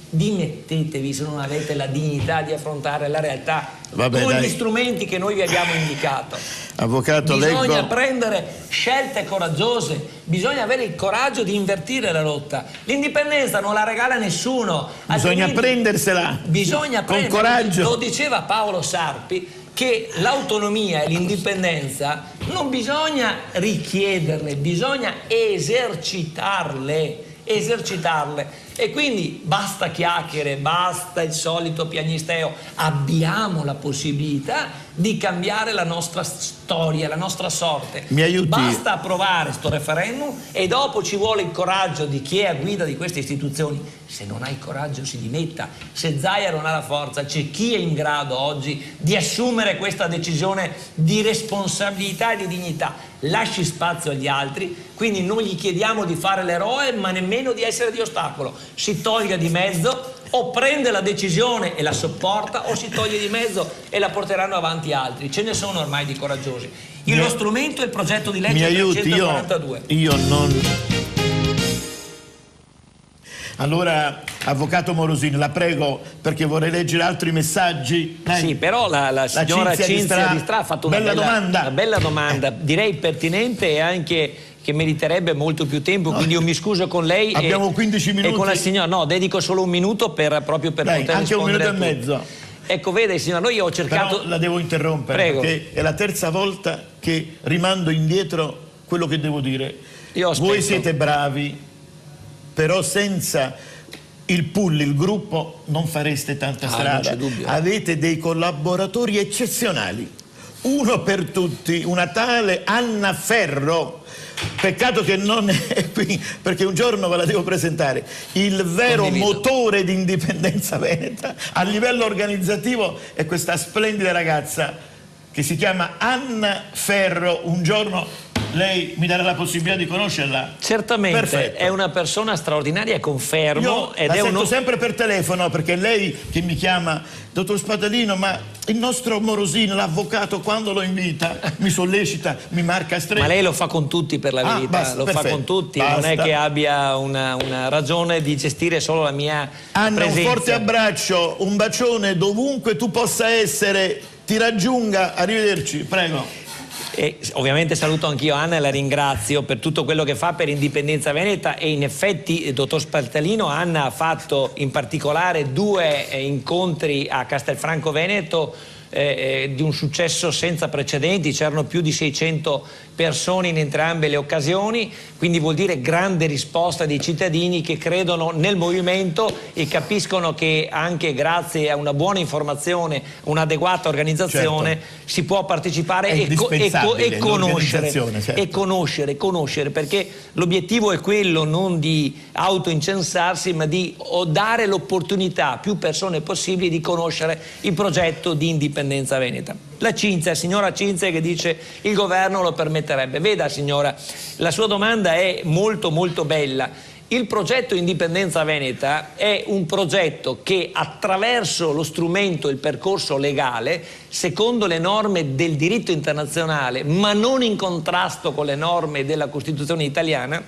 [SPEAKER 2] Dimettetevi se non avete la dignità di affrontare la realtà con gli strumenti che noi vi abbiamo indicato.
[SPEAKER 1] Avvocato,
[SPEAKER 2] bisogna prendere scelte coraggiose, bisogna avere il coraggio di invertire la rotta. L'indipendenza non la regala nessuno,
[SPEAKER 1] bisogna prendersela con coraggio.
[SPEAKER 2] Lo diceva Paolo Sarpi, che l'autonomia e l'indipendenza non bisogna richiederle, bisogna esercitarle. E quindi basta chiacchiere, basta il solito piagnisteo, abbiamo la possibilità di cambiare la nostra storia, la nostra sorte.
[SPEAKER 1] Mi aiuti?
[SPEAKER 2] Basta approvare sto referendum e dopo ci vuole il coraggio di chi è a guida di queste istituzioni. Se non ha il coraggio si dimetta, se Zaia non ha la forza, c'è chi è in grado oggi di assumere questa decisione di responsabilità e di dignità. Lasci spazio agli altri, quindi non gli chiediamo di fare l'eroe ma nemmeno di essere di ostacolo. Si tolga di mezzo, o prende la decisione e la sopporta, o si toglie di mezzo e la porteranno avanti altri. Ce ne sono ormai di coraggiosi. Lo strumento è il progetto di legge 342.
[SPEAKER 1] Io non... Allora, avvocato Morosini, la prego, perché vorrei leggere altri messaggi.
[SPEAKER 2] Sì, però la signora Cinzia Distrà ha fatto una bella domanda, direi pertinente e anche che meriterebbe molto più tempo, quindi io mi scuso con lei.
[SPEAKER 1] Abbiamo 15 minuti.
[SPEAKER 2] E con la signora, no, dedico solo un minuto proprio per poter
[SPEAKER 1] anche
[SPEAKER 2] rispondere.
[SPEAKER 1] Un minuto e mezzo.
[SPEAKER 2] Ecco, vede signora, io ho cercato...
[SPEAKER 1] Però la devo interrompere,
[SPEAKER 2] prego,
[SPEAKER 1] perché è la terza volta che rimando indietro quello che devo dire. Voi siete bravi, però senza il pool, il gruppo, non fareste tanta strada.
[SPEAKER 2] Non c'è dubbio.
[SPEAKER 1] Avete dei collaboratori eccezionali. Uno per tutti, una tale Anna Ferro. Peccato che non è qui, perché un giorno ve la devo presentare. Il vero motore di Indipendenza Veneta a livello organizzativo è questa splendida ragazza che si chiama Anna Ferro. Un giorno lei mi darà la possibilità di conoscerla?
[SPEAKER 2] Certamente.
[SPEAKER 1] Perfetto.
[SPEAKER 2] È una persona straordinaria, confermo.
[SPEAKER 1] Io la sento sempre per telefono, perché lei che mi chiama: dottor Spadolino, ma il nostro Morosini, l'avvocato, quando lo invita mi sollecita, mi marca stretto.
[SPEAKER 2] Ma lei lo fa con tutti, per la verità,
[SPEAKER 1] basta,
[SPEAKER 2] lo
[SPEAKER 1] perfetto,
[SPEAKER 2] fa con tutti,
[SPEAKER 1] basta.
[SPEAKER 2] Non è che abbia una ragione di gestire solo la mia
[SPEAKER 1] Anna,
[SPEAKER 2] presenza.
[SPEAKER 1] un forte abbraccio, un bacione dovunque tu possa essere, ti raggiunga, arrivederci, prego.
[SPEAKER 2] E ovviamente saluto anch'io Anna e la ringrazio per tutto quello che fa per Indipendenza Veneta, e in effetti, dottor Spadolino, Anna ha fatto in particolare 2 incontri a Castelfranco Veneto di un successo senza precedenti, c'erano più di 600 persone in entrambe le occasioni, quindi vuol dire grande risposta dei cittadini che credono nel movimento e capiscono che anche grazie a una buona informazione, un'adeguata organizzazione, si può partecipare e conoscere, perché l'obiettivo è quello, non di autoincensarsi, ma di dare l'opportunità a più persone possibili di conoscere il progetto di Indipendenza Veneta. La signora Cinzia, che dice il governo lo permetterebbe. Veda signora, la sua domanda è molto molto bella. Il progetto Indipendenza Veneta è un progetto che, attraverso lo strumento, il percorso legale, secondo le norme del diritto internazionale, ma non in contrasto con le norme della Costituzione italiana,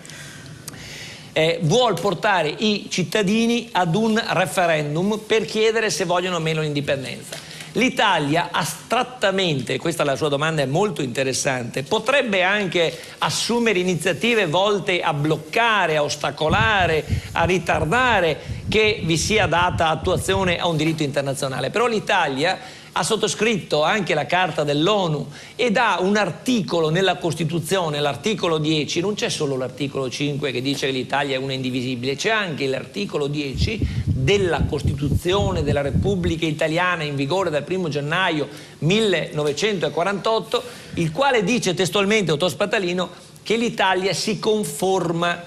[SPEAKER 2] vuol portare i cittadini ad un referendum per chiedere se vogliono o meno l'indipendenza. L'Italia astrattamente, questa la sua domanda è molto interessante, potrebbe anche assumere iniziative volte a bloccare, a ostacolare, a ritardare che vi sia data attuazione a un diritto internazionale. Però l'Italia ha sottoscritto anche la Carta dell'ONU ed ha un articolo nella Costituzione, l'articolo 10, non c'è solo l'articolo 5 che dice che l'Italia è una indivisibile, c'è anche l'articolo 10 della Costituzione della Repubblica Italiana in vigore dal 1° gennaio 1948, il quale dice testualmente, dottor Spatalino, che l'Italia si conforma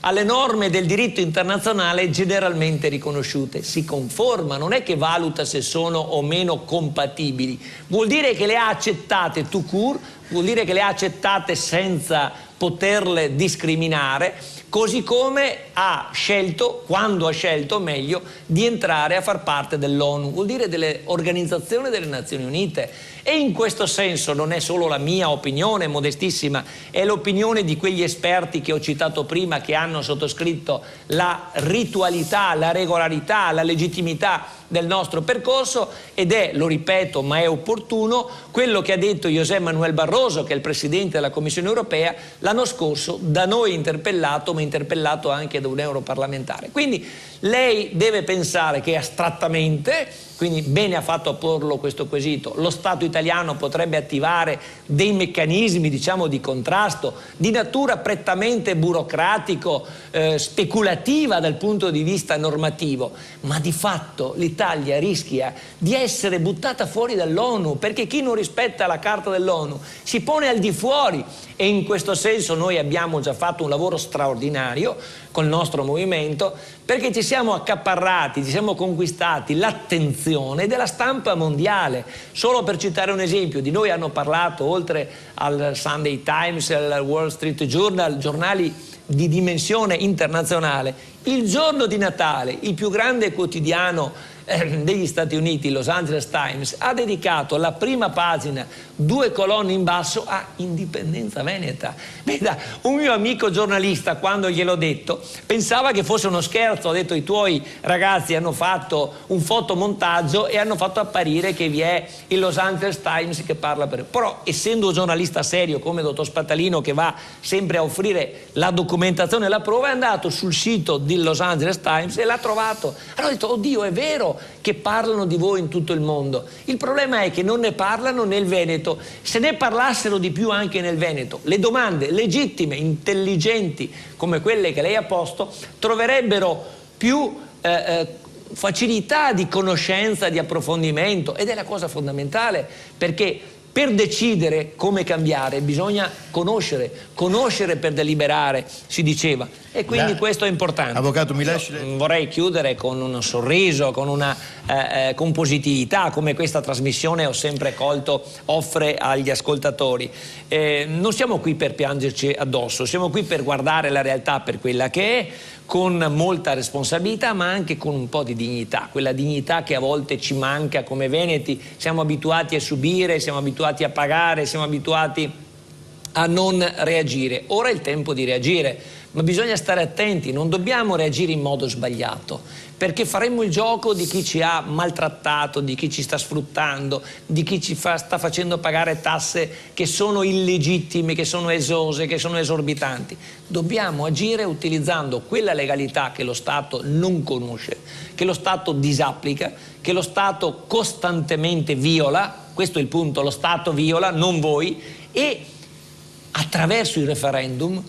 [SPEAKER 2] alle norme del diritto internazionale generalmente riconosciute. Si conforma, non è che valuta se sono o meno compatibili, vuol dire che le ha accettate tout court, vuol dire che le ha accettate senza poterle discriminare, così come ha scelto, quando ha scelto meglio, di entrare a far parte dell'ONU, vuol dire delle organizzazioni delle Nazioni Unite. E in questo senso non è solo la mia opinione modestissima, è l'opinione di quegli esperti che ho citato prima, che hanno sottoscritto la ritualità, la regolarità, la legittimità del nostro percorso, ed è, lo ripeto, ma è opportuno, quello che ha detto José Manuel Barroso, che è il Presidente della Commissione Europea, l'anno scorso, da noi interpellato, ma interpellato anche da un europarlamentare. Quindi lei deve pensare che astrattamente, quindi bene ha fatto a porlo questo quesito, lo Stato italiano potrebbe attivare dei meccanismi, diciamo, di contrasto di natura prettamente burocratico, speculativa dal punto di vista normativo, ma di fatto l'Italia rischia di essere buttata fuori dall'ONU, perché chi non rispetta la Carta dell'ONU si pone al di fuori, e in questo senso noi abbiamo già fatto un lavoro straordinario col nostro movimento, perché ci siamo accaparrati, ci siamo conquistati l'attenzione della stampa mondiale. Solo per citare un esempio, di noi hanno parlato, oltre al Sunday Times e al Wall Street Journal, giornali di dimensione internazionale, il giorno di Natale il più grande quotidiano degli Stati Uniti, Los Angeles Times, ha dedicato la prima pagina, 2 colonne in basso, a indipendenza veneta. Veda, un mio amico giornalista, quando gliel'ho detto, pensava che fosse uno scherzo. Ha detto: i tuoi ragazzi hanno fatto un fotomontaggio e hanno fatto apparire che vi è il Los Angeles Times che parla per... Però, essendo un giornalista serio come il dottor Spatalino, che va sempre a offrire la documentazione e la prova, è andato sul sito del Los Angeles Times e l'ha trovato. Allora ho detto: oddio, è vero che parlano di voi in tutto il mondo. Il problema è che non ne parlano nel Veneto. Se ne parlassero di più anche nel Veneto, le domande legittime, intelligenti, come quelle che lei ha posto, troverebbero più facilità di conoscenza, di approfondimento, ed è la cosa fondamentale, perché per decidere come cambiare bisogna conoscere per deliberare, si diceva, e quindi questo è importante.
[SPEAKER 1] Avvocato, mi lasci...
[SPEAKER 2] Vorrei chiudere con un sorriso, con positività, come questa trasmissione ho sempre colto, offre agli ascoltatori. Non siamo qui per piangerci addosso, siamo qui per guardare la realtà per quella che è, con molta responsabilità, ma anche con un po' di dignità, quella dignità che a volte ci manca come veneti. Siamo abituati a subire, siamo abituati a pagare, siamo abituati a non reagire. Ora è il tempo di reagire, ma bisogna stare attenti, non dobbiamo reagire in modo sbagliato, perché faremmo il gioco di chi ci ha maltrattato, di chi ci sta sfruttando, di chi ci sta facendo pagare tasse che sono illegittime, che sono esose, che sono esorbitanti. Dobbiamo agire utilizzando quella legalità che lo Stato non conosce, che lo Stato disapplica, che lo Stato costantemente viola. Questo è il punto: lo Stato viola, non voi, e attraverso il referendum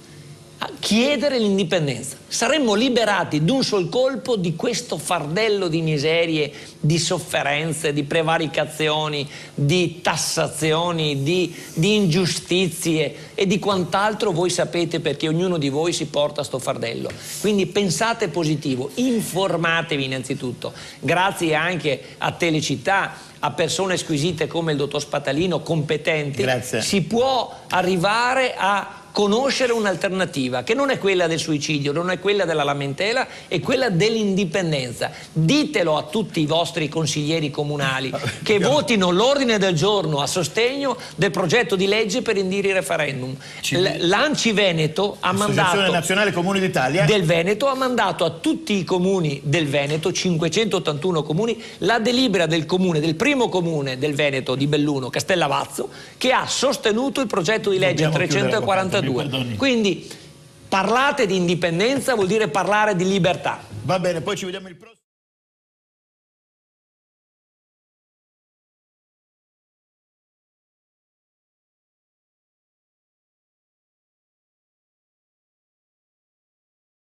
[SPEAKER 2] a chiedere l'indipendenza. Saremmo liberati d'un sol colpo di questo fardello di miserie, di sofferenze, di prevaricazioni, di tassazioni, di ingiustizie e di quant'altro voi sapete, perché ognuno di voi si porta sto fardello. Quindi pensate positivo, informatevi innanzitutto, grazie anche a Telecittà, a persone squisite come il dottor Spatalino, competenti.
[SPEAKER 1] Grazie.
[SPEAKER 2] Si può arrivare a conoscere un'alternativa che non è quella del suicidio, non è quella della lamentela, è quella dell'indipendenza. Ditelo a tutti i vostri consiglieri comunali che votino l'ordine del giorno a sostegno del progetto di legge per indire il referendum. L'ANCI Veneto ha
[SPEAKER 1] Associazione Nazionale Comuni d'Italia
[SPEAKER 2] del Veneto ha mandato a tutti i comuni del Veneto, 581 comuni, la delibera del comune, del primo comune del Veneto di Belluno, Castellavazzo, che ha sostenuto il progetto di legge 342. Quindi parlate di indipendenza vuol dire parlare di libertà.
[SPEAKER 1] Va bene, poi ci vediamo il prossimo.